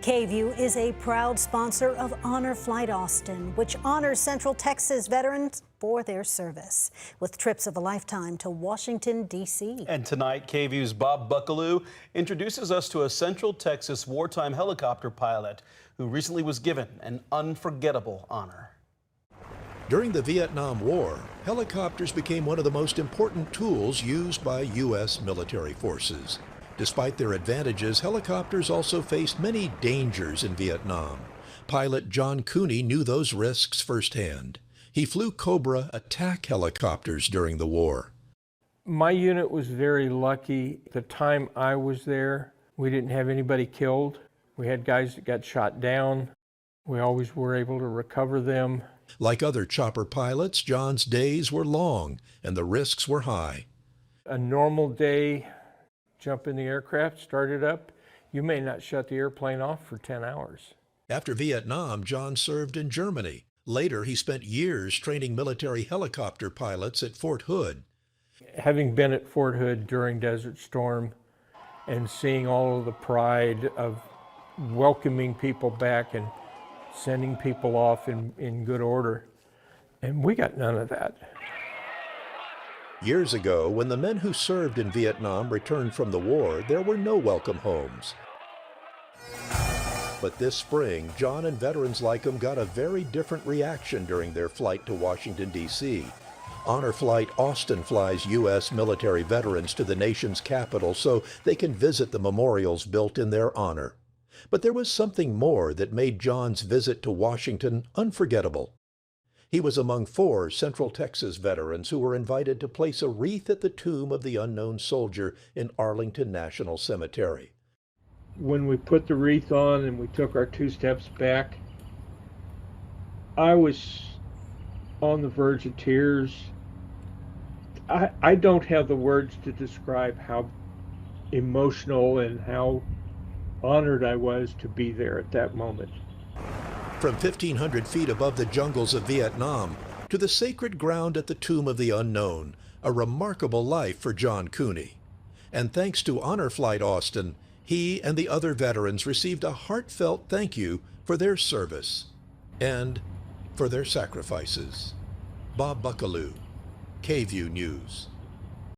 KVUE is a proud sponsor of Honor Flight Austin, which honors Central Texas veterans for their service, with trips of a lifetime to Washington, D.C. And tonight, KVUE's Bob Buckaloo introduces us to a Central Texas wartime helicopter pilot who recently was given an unforgettable honor. During the Vietnam War, helicopters became one of the most important tools used by U.S. military forces. Despite their advantages, helicopters also faced many dangers in Vietnam. Pilot John Cooney knew those risks firsthand. He flew Cobra attack helicopters during the war. My unit was very lucky. The time I was there, we didn't have anybody killed. We had guys that got shot down. We always were able to recover them. Like other chopper pilots, John's days were long and the risks were high. A normal day, jump in the aircraft, start it up, you may not shut the airplane off for 10 hours. After Vietnam, John served in Germany. Later, he spent years training military helicopter pilots at Fort Hood. Having been at Fort Hood during Desert Storm and seeing all of the pride of welcoming people back and sending people off in good order, and we got none of that. Years ago, when the men who served in Vietnam returned from the war, there were no welcome homes. But this spring, John and veterans like him got a very different reaction during their flight to Washington, D.C. Honor Flight Austin flies U.S. military veterans to the nation's capital so they can visit the memorials built in their honor. But there was something more that made John's visit to Washington unforgettable. He was among 4 Central Texas veterans who were invited to place a wreath at the tomb of the unknown soldier in Arlington National Cemetery. When we put the wreath on and we took our 2 steps back, I was on the verge of tears. I don't have the words to describe how emotional and how honored I was to be there at that moment. From 1,500 feet above the jungles of Vietnam to the sacred ground at the Tomb of the Unknown, a remarkable life for John Cooney. And thanks to Honor Flight Austin, he and the other veterans received a heartfelt thank you for their service and for their sacrifices. Bob Buckaloo, KVUE News.